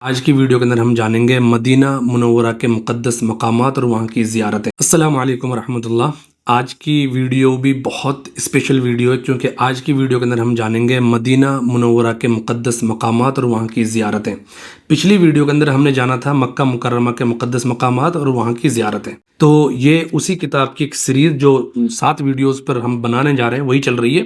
آج کی ویڈیو کے اندر ہم جانیں گے مدینہ منورہ کے مقدس مقامات اور وہاں کی زیارتیں۔ السلام علیکم ورحمۃ اللہ۔ آج کی ویڈیو بھی بہت اسپیشل ویڈیو ہے کیونکہ آج کی ویڈیو کے اندر ہم جانیں گے مدینہ منورہ کے مقدس مقامات اور وہاں کی زیارتیں۔ پچھلی ویڈیو کے اندر ہم نے جانا تھا مکہ مکرمہ کے مقدس مقامات اور وہاں کی زیارتیں، تو یہ اسی کتاب کی ایک سیریز جو 7 ویڈیوز پر ہم بنانے جا رہے ہیں وہی چل رہی ہے،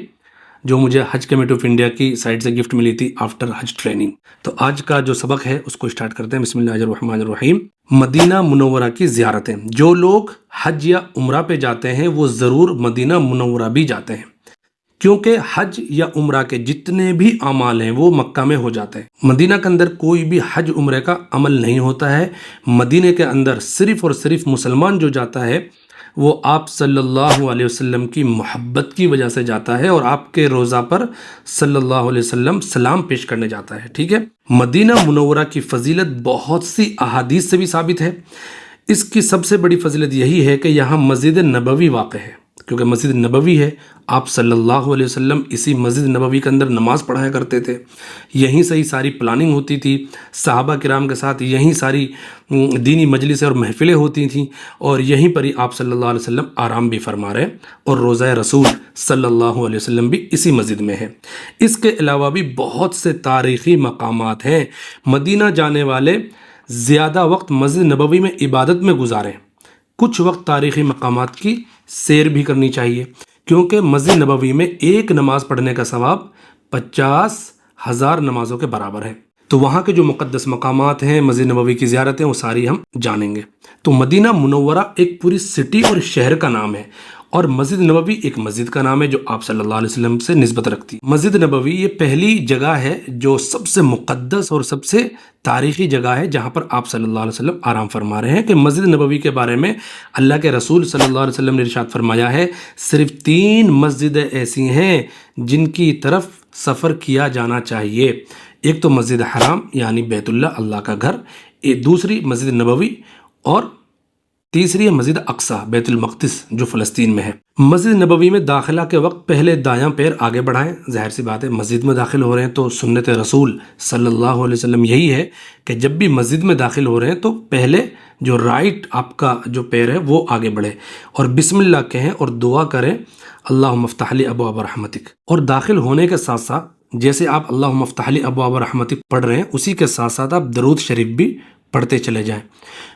جو مجھے حج کمیٹی آف انڈیا کی سائٹ سے گفٹ ملی تھی آفٹر حج ٹریننگ۔ تو آج کا جو سبق ہے اس کو اسٹارٹ کرتے ہیں۔ بسم اللہ الرحمن الرحیم۔ مدینہ منورہ کی زیارتیں۔ جو لوگ حج یا عمرہ پہ جاتے ہیں وہ ضرور مدینہ منورہ بھی جاتے ہیں، کیونکہ حج یا عمرہ کے جتنے بھی اعمال ہیں وہ مکہ میں ہو جاتے ہیں۔ مدینہ کے اندر کوئی بھی حج عمرے کا عمل نہیں ہوتا ہے۔ مدینہ کے اندر صرف اور صرف مسلمان جو جاتا ہے وہ آپ صلی اللہ علیہ وسلم کی محبت کی وجہ سے جاتا ہے اور آپ کے روضہ پر صلی اللہ علیہ وسلم سلام پیش کرنے جاتا ہے، ٹھیک ہے۔ مدینہ منورہ کی فضیلت بہت سی احادیث سے بھی ثابت ہے۔ اس کی سب سے بڑی فضیلت یہی ہے کہ یہاں مسجد نبوی واقع ہے، کیونکہ مسجد نبوی ہے، آپ صلی اللہ علیہ وسلم اسی مسجد نبوی کے اندر نماز پڑھایا کرتے تھے، یہیں سے ہی ساری پلاننگ ہوتی تھی، صحابہ کرام کے ساتھ یہیں ساری دینی مجلسیں اور محفلیں ہوتی تھیں، اور یہیں پر ہی آپ صلی اللہ علیہ وسلم آرام بھی فرما رہے ہیں، اور روضہ رسول صلی اللہ علیہ وسلم بھی اسی مسجد میں ہے۔ اس کے علاوہ بھی بہت سے تاریخی مقامات ہیں۔ مدینہ جانے والے زیادہ وقت مسجد نبوی میں عبادت میں گزاریں، کچھ وقت تاریخی مقامات کی سیر بھی کرنی چاہیے، کیونکہ مسجد نبوی میں ایک نماز پڑھنے کا ثواب 50,000 نمازوں کے برابر ہے۔ تو وہاں کے جو مقدس مقامات ہیں، مسجد نبوی کی زیارتیں، وہ ساری ہم جانیں گے۔ تو مدینہ منورہ ایک پوری سٹی اور شہر کا نام ہے، اور مسجد نبوی ایک مسجد کا نام ہے جو آپ صلی اللہ علیہ وسلم سے نسبت رکھتی ہے۔ مسجد نبوی یہ پہلی جگہ ہے جو سب سے مقدس اور سب سے تاریخی جگہ ہے جہاں پر آپ صلی اللہ علیہ وسلم آرام فرما رہے ہیں، کہ مسجد نبوی کے بارے میں اللہ کے رسول صلی اللہ علیہ وسلم نے ارشاد فرمایا ہے، صرف 3 مسجدیں ایسی ہیں جن کی طرف سفر کیا جانا چاہیے۔ ایک تو مسجد حرام یعنی بیت اللہ، اللہ کا گھر، دوسری مسجد نبوی، اور تیسری ہے مسجد اقصی بیت المقدس جو فلسطین میں ہے۔ مسجد نبوی میں داخلہ کے وقت پہلے دایاں پیر آگے بڑھائیں۔ ظاہر سی بات ہے مسجد میں داخل ہو رہے ہیں تو سنت رسول صلی اللہ علیہ وسلم یہی ہے کہ جب بھی مسجد میں داخل ہو رہے ہیں تو پہلے جو رائٹ آپ کا جو پیر ہے وہ آگے بڑھے اور بسم اللہ کہیں اور دعا کریں، اللہم افتح لی ابواب رحمتک۔ اور داخل ہونے کے ساتھ ساتھ جیسے آپ اللہم افتح لی ابواب رحمتک پڑھ رہے ہیں اسی کے ساتھ ساتھ آپ درود شریف بھی پڑھتے چلے جائیں۔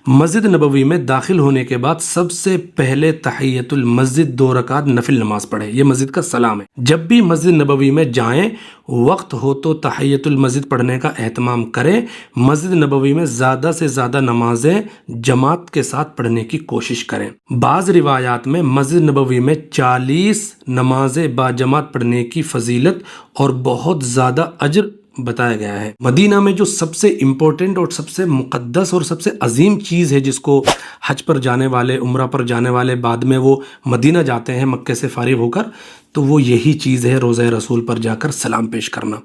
مسجد نبوی میں داخل ہونے کے بعد سب سے پہلے تحیت المسجد 2 رکعت نفل نماز پڑھیں، یہ مسجد کا سلام ہے۔ جب بھی مسجد نبوی میں جائیں وقت ہو تو تحیت المسجد پڑھنے کا اہتمام کریں۔ مسجد نبوی میں زیادہ سے زیادہ نمازیں جماعت کے ساتھ پڑھنے کی کوشش کریں۔ بعض روایات میں مسجد نبوی میں 40 نمازیں باجماعت پڑھنے کی فضیلت اور بہت زیادہ اجر بتایا گیا ہے۔ مدینہ میں جو سب سے امپورٹنٹ اور سب سے مقدس اور سب سے عظیم چیز ہے جس کو حج پر جانے والے، عمرہ پر جانے والے بعد میں وہ مدینہ جاتے ہیں مکے سے فارغ ہو کر، تو وہ یہی چیز ہے، روضہ رسول پر جا کر سلام پیش کرنا۔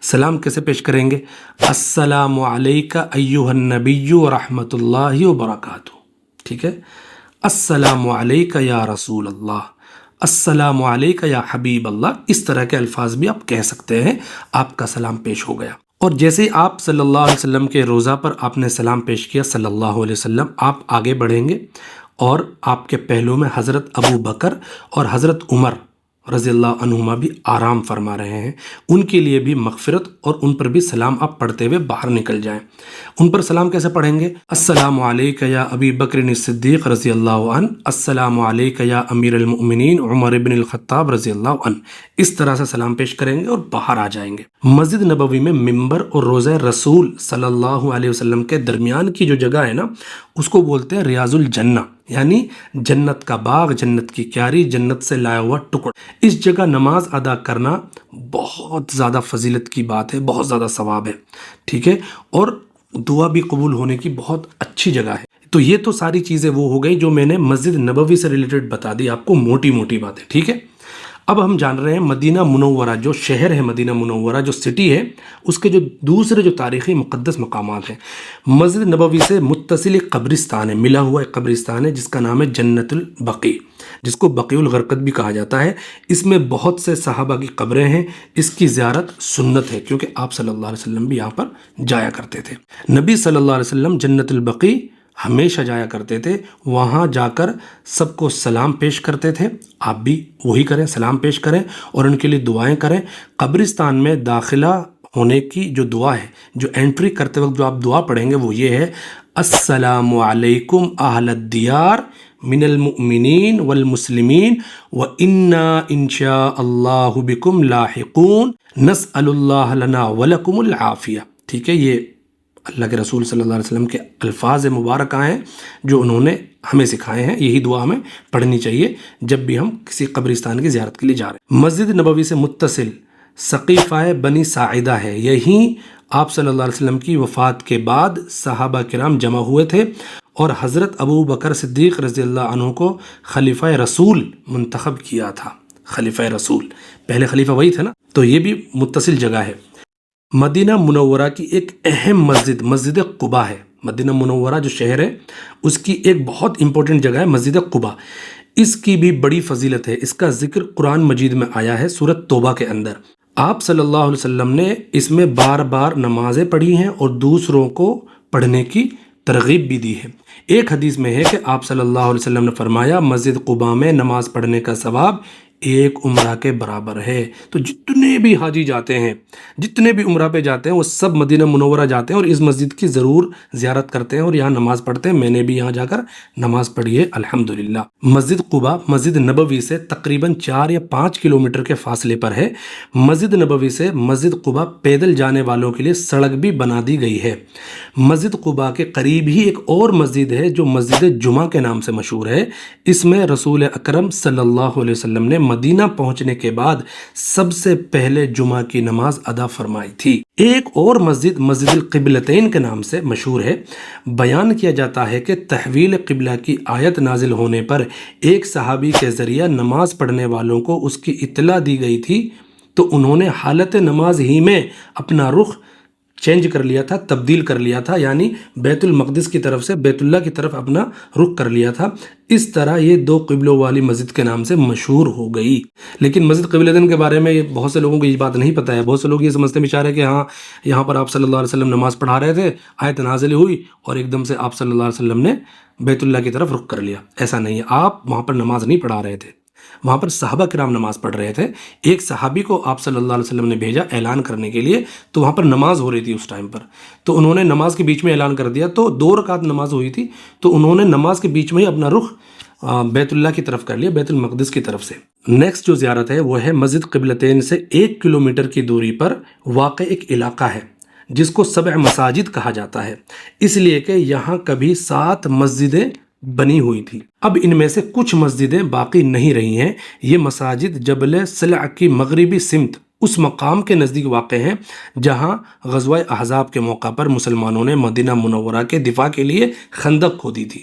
سلام کیسے پیش کریں گے؟ السلام علیک ایھا النبی ورحمۃ اللہ وبرکاتہ، ٹھیک ہے۔ السلام علیک یا رسول اللہ، السلام علیک یا حبیب اللہ، اس طرح کے الفاظ بھی آپ کہہ سکتے ہیں، آپ کا سلام پیش ہو گیا۔ اور جیسے آپ صلی اللہ علیہ وسلم کے روضہ پر آپ نے سلام پیش کیا صلی اللہ علیہ وسلم، آپ آگے بڑھیں گے اور آپ کے پہلو میں حضرت ابو بکر اور حضرت عمر رضی اللہ عنہما بھی آرام فرما رہے ہیں، ان کے لیے بھی مغفرت اور ان پر بھی سلام آپ پڑھتے ہوئے باہر نکل جائیں۔ ان پر سلام کیسے پڑھیں گے؟ السلام علیک یا ابی بکر صدیق رضی اللہ عنہ، السلام علیک یا امیر المؤمنین عمر بن الخطاب رضی اللہ عنہ، اس طرح سے سلام پیش کریں گے اور باہر آ جائیں گے۔ مسجد نبوی میں ممبر اور روضہ رسول صلی اللہ علیہ وسلم کے درمیان کی جو جگہ ہے نا، اس کو بولتے ہیں ریاض الجنہ، یعنی جنت کا باغ، جنت کی کیاری، جنت سے لایا ہوا ٹکڑا۔ اس جگہ نماز ادا کرنا بہت زیادہ فضیلت کی بات ہے، بہت زیادہ ثواب ہے، ٹھیک ہے، اور دعا بھی قبول ہونے کی بہت اچھی جگہ ہے۔ تو یہ تو ساری چیزیں وہ ہو گئی جو میں نے مسجد نبوی سے ریلیٹڈ بتا دی آپ کو، موٹی موٹی باتیں، ٹھیک ہے۔ اب ہم جان رہے ہیں مدینہ منورہ جو شہر ہے، مدینہ منورہ جو سٹی ہے، اس کے جو دوسرے جو تاریخی مقدس مقامات ہیں، مسجد نبوی سے متصل ایک قبرستان ہے، ملا ہوا ایک قبرستان ہے جس کا نام ہے جنت البقیع، جس کو بقیع الغرقد بھی کہا جاتا ہے۔ اس میں بہت سے صحابہ کی قبریں ہیں۔ اس کی زیارت سنت ہے کیونکہ آپ صلی اللہ علیہ وسلم بھی یہاں پر جایا کرتے تھے۔ نبی صلی اللہ علیہ وسلم جنت البقیع ہمیشہ جایا کرتے تھے، وہاں جا کر سب کو سلام پیش کرتے تھے۔ آپ بھی وہی کریں، سلام پیش کریں اور ان کے لیے دعائیں کریں۔ قبرستان میں داخلہ ہونے کی جو دعا ہے، جو انٹری کرتے وقت جو آپ دعا پڑھیں گے وہ یہ ہے: السلام علیکم اہل الدیار من المؤمنین والمسلمین وَإِنَّا إِن شَاءَ اللَّهُ بِكُمْ لاحقون نسأل اللہ لنا ولکم العافیہ۔ ٹھیک ہے، یہ اللہ کے رسول صلی اللہ علیہ وسلم کے الفاظ مبارکہ ہیں جو انہوں نے ہمیں سکھائے ہیں۔ یہی دعا ہمیں پڑھنی چاہیے جب بھی ہم کسی قبرستان کی زیارت کے لیے جا رہے ہیں۔ مسجد نبوی سے متصل سقیفہ بنی ساعدہ ہے، یہیں آپ صلی اللہ علیہ وسلم کی وفات کے بعد صحابہ کرام جمع ہوئے تھے اور حضرت ابو بکر صدیق رضی اللہ عنہ کو خلیفہ رسول منتخب کیا تھا۔ خلیفہ رسول، پہلے خلیفہ وہی تھے نا، تو یہ بھی متصل جگہ ہے۔ مدینہ منورہ کی ایک اہم مسجد مسجد قباء ہے۔ مدینہ منورہ جو شہر ہے اس کی ایک بہت امپورٹنٹ جگہ ہے مسجد قباء۔ اس کی بھی بڑی فضیلت ہے، اس کا ذکر قرآن مجید میں آیا ہے سورۃ توبہ کے اندر۔ آپ صلی اللہ علیہ وسلم نے اس میں بار بار نمازیں پڑھی ہیں اور دوسروں کو پڑھنے کی ترغیب بھی دی ہے۔ ایک حدیث میں ہے کہ آپ صلی اللہ علیہ وسلم نے فرمایا مسجد قباء میں نماز پڑھنے کا ثواب ایک عمرہ کے برابر ہے۔ تو جتنے بھی حاجی جاتے ہیں، جتنے بھی عمرہ پہ جاتے ہیں، وہ سب مدینہ منورہ جاتے ہیں اور اس مسجد کی ضرور زیارت کرتے ہیں اور یہاں نماز پڑھتے ہیں۔ میں نے بھی یہاں جا کر نماز پڑھی ہے الحمدللہ۔ مسجد قباء مسجد نبوی سے تقریباً 4 یا 5 کلومیٹر کے فاصلے پر ہے۔ مسجد نبوی سے مسجد قباء پیدل جانے والوں کے لیے سڑک بھی بنا دی گئی ہے۔ مسجد قباء کے قریب ہی ایک اور مسجد ہے جو مسجد جمعہ کے نام سے مشہور ہے۔ اس میں رسول اکرم صلی اللہ علیہ وسلم نے مدینہ پہنچنے کے بعد سب سے پہلے جمعہ کی نماز ادا فرمائی تھی۔ ایک اور مسجد مسجد القبلتین کے نام سے مشہور ہے۔ بیان کیا جاتا ہے کہ تحویل قبلہ کی آیت نازل ہونے پر ایک صحابی کے ذریعہ نماز پڑھنے والوں کو اس کی اطلاع دی گئی تھی، تو انہوں نے حالت نماز ہی میں اپنا رخ چینج کر لیا تھا، تبدیل کر لیا تھا، یعنی بیت المقدس کی طرف سے بیت اللہ کی طرف اپنا رخ کر لیا تھا۔ اس طرح یہ 2 قبلوں والی مسجد کے نام سے مشہور ہو گئی۔ لیکن مسجد قبلتین کے بارے میں بہت سے لوگوں کو یہ بات نہیں پتہ ہے۔ بہت سے لوگ یہ سمجھتے ہیں کہ ہاں یہاں پر آپ صلی اللہ علیہ وسلم نماز پڑھا رہے تھے، آیت نازل ہوئی اور ایک دم سے آپ صلی اللہ علیہ وسلم نے بیت اللہ کی طرف رخ کر لیا۔ ایسا نہیں ہے، آپ وہاں پر نماز نہیں پڑھا رہے تھے، وہاں پر صحابہ کرام نماز پڑھ رہے تھے۔ ایک صحابی کو آپ صلی اللہ علیہ وسلم نے بھیجا اعلان کرنے کے لیے، تو وہاں پر نماز ہو رہی تھی اس ٹائم پر، تو انہوں نے نماز کے بیچ میں اعلان کر دیا، تو 2 رکعت نماز ہوئی تھی، تو انہوں نے نماز کے بیچ میں ہی اپنا رخ بیت اللہ کی طرف کر لیا، بیت المقدس کی طرف سے۔ نیکسٹ جو زیارت ہے وہ ہے مسجد قبلتین سے 1 کلومیٹر کی دوری پر واقع ایک علاقہ ہے جس کو 7 مساجد کہا جاتا ہے، اس لیے کہ یہاں کبھی 7 مسجدیں بنی ہوئی تھی۔ اب ان میں سے کچھ مسجدیں باقی نہیں رہی ہیں۔ یہ مساجد جبل سلع کی مغربی سمت اس مقام کے نزدیک واقع ہیں جہاں غزوہ احزاب کے موقع پر مسلمانوں نے مدینہ منورہ کے دفاع کے لیے خندق کھودی تھی۔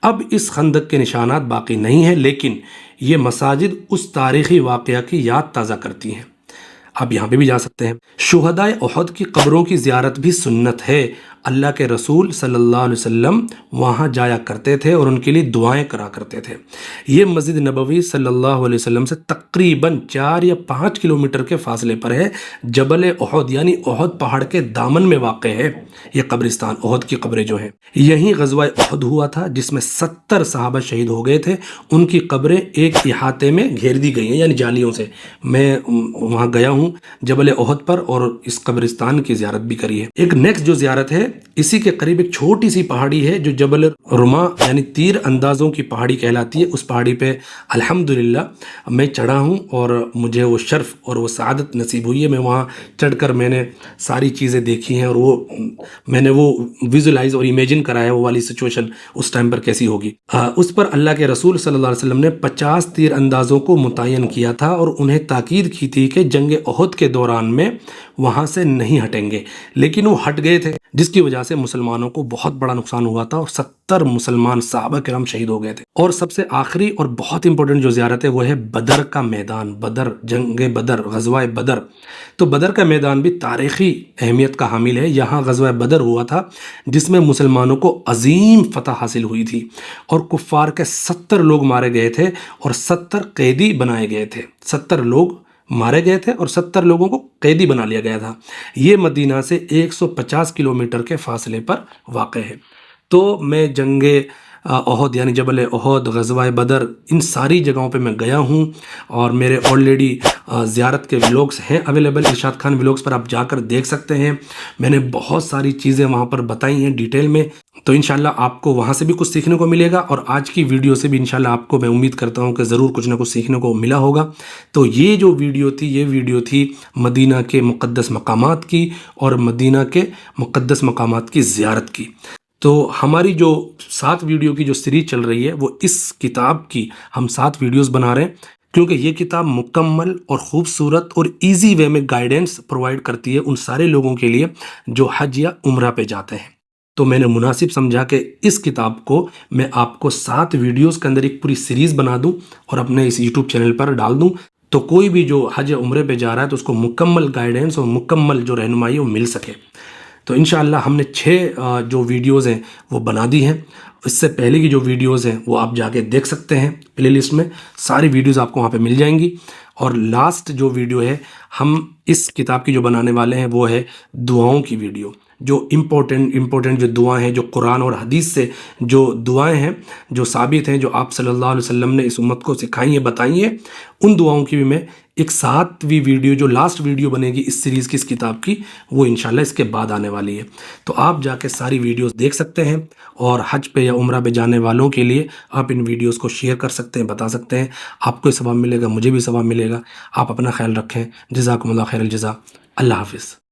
اب اس خندق کے نشانات باقی نہیں ہیں، لیکن یہ مساجد اس تاریخی واقعہ کی یاد تازہ کرتی ہیں۔ آپ یہاں پہ بھی جا سکتے ہیں۔ شہدائے احد کی قبروں کی زیارت بھی سنت ہے۔ اللہ کے رسول صلی اللہ علیہ وسلم وہاں جایا کرتے تھے اور ان کے لیے دعائیں کرا کرتے تھے۔ یہ مسجد نبوی صلی اللہ علیہ وسلم سے تقریباً 4 یا 5 کلومیٹر کے فاصلے پر ہے۔ جبل احد یعنی احد پہاڑ کے دامن میں واقع ہے یہ قبرستان، احد کی قبریں جو ہیں۔ یہیں غزوہ احد ہوا تھا جس میں 70 صحابہ شہید ہو گئے تھے۔ ان کی قبریں ایک احاطے میں گھیر دی گئی ہیں، یعنی جالیوں سے۔ میں وہاں گیا ہوں جبل احد پر اور اس قبرستان کی زیارت بھی کری ہے۔ ایک نیکسٹ جو زیارت ہے، اسی کے قریب ایک چھوٹی سی پہاڑی ہے جو جبل رما یعنی تیر اندازوں کی پہاڑی کہلاتی ہے۔ اس پہاڑی پہ الحمدللہ میں چڑھا ہوں اور مجھے وہ شرف اور وہ سعادت نصیب ہوئی ہے۔ میں وہاں چڑھ کر میں نے ساری چیزیں دیکھی ہیں اور میں نے وہ ویژولائز اور امیجن کرا ہے وہ والی سچویشن اس ٹائم پر کیسی ہوگی۔ اس پر اللہ کے رسول صلی اللہ علیہ وسلم نے 50 تیر اندازوں کو متعین کیا تھا اور انہیں تاکید کی تھی کہ جنگ احد کے دوران میں وہاں سے نہیں ہٹیں گے، لیکن وہ ہٹ گئے تھے، جس کی وجہ سے مسلمانوں کو بہت بڑا نقصان ہوا تھا اور 70 مسلمان صحابہ کرام شہید ہو گئے تھے۔ اور سب سے آخری اور بہت امپورٹنٹ جو زیارت ہے وہ ہے بدر کا میدان، بدر، جنگ بدر، غزوہ بدر۔ تو بدر کا میدان بھی تاریخی اہمیت کا حامل ہے۔ یہاں غزوہ بدر ہوا تھا جس میں مسلمانوں کو عظیم فتح حاصل ہوئی تھی اور کفار کے 70 لوگ مارے گئے تھے اور 70 قیدی بنائے گئے تھے۔ 70 لوگ مارے گئے تھے اور 70 لوگوں کو قیدی بنا لیا گیا تھا۔ یہ مدینہ سے 150 کلومیٹر کے فاصلے پر واقع ہے۔ تو میں جنگ احد یعنی جبل احد، غزوہ بدر، ان ساری جگہوں پہ میں گیا ہوں اور میرے آلریڈی زیارت کے ولاگس ہیں اویلیبل، ارشاد خان ولاگس پر آپ جا کر دیکھ سکتے ہیں۔ میں نے بہت ساری چیزیں وہاں پر بتائی ہیں ڈیٹیل میں، تو انشاءاللہ آپ کو وہاں سے بھی کچھ سیکھنے کو ملے گا اور آج کی ویڈیو سے بھی انشاءاللہ آپ کو میں امید کرتا ہوں کہ ضرور کچھ نہ کچھ سیکھنے کو ملا ہوگا۔ تو یہ جو ویڈیو تھی، یہ ویڈیو تھی مدینہ کے مقدس مقامات کی اور مدینہ کے مقدس مقامات کی زیارت کی۔ تو ہماری جو 7 ویڈیو کی جو سیریز چل رہی ہے وہ اس کتاب کی ہم 7 ویڈیوز بنا رہے ہیں، کیونکہ یہ کتاب مکمل اور خوبصورت اور ایزی وے میں گائیڈنس پرووائڈ کرتی ہے ان سارے لوگوں کے لیے جو حج یا عمرہ پہ جاتے ہیں۔ تو میں نے مناسب سمجھا کہ اس کتاب کو میں آپ کو 7 ویڈیوز کے اندر ایک پوری سیریز بنا دوں اور اپنے اس یوٹیوب چینل پر ڈال دوں، تو کوئی بھی جو حج یا عمرے پہ جا رہا ہے تو اس کو مکمل گائیڈنس اور مکمل جو رہنمائی وہ مل سکے۔ تو انشاءاللہ ہم نے 6 جو ویڈیوز ہیں وہ بنا دی ہیں۔ اس سے پہلے کی جو ویڈیوز ہیں وہ آپ جا کے دیکھ سکتے ہیں، پلے لسٹ میں ساری ویڈیوز آپ کو وہاں پہ مل جائیں گی۔ اور لاسٹ جو ویڈیو ہے ہم اس کتاب کی جو بنانے والے ہیں وہ ہے دعاؤں کی ویڈیو، جو امپورٹنٹ جو دعائیں ہیں، جو قرآن اور حدیث سے جو دعائیں ہیں جو ثابت ہیں، جو آپ صلی اللہ علیہ وسلم نے اس امت کو سکھائی ہیں، بتائی ہیں، ان دعاؤں کی بھی میں ایک 7ویں ویڈیو جو لاسٹ ویڈیو بنے گی اس سیریز کی، اس کتاب کی، وہ انشاءاللہ اس کے بعد آنے والی ہے۔ تو آپ جا کے ساری ویڈیوز دیکھ سکتے ہیں اور حج پہ یا عمرہ پہ جانے والوں کے لیے آپ ان ویڈیوز کو شیئر کر سکتے ہیں، بتا سکتے ہیں۔ آپ کو ثواب ملے گا، مجھے بھی ثواب ملے گا۔ آپ اپنا خیال رکھیں۔ جزاکم اللہ خیر الجزا۔ اللہ حافظ۔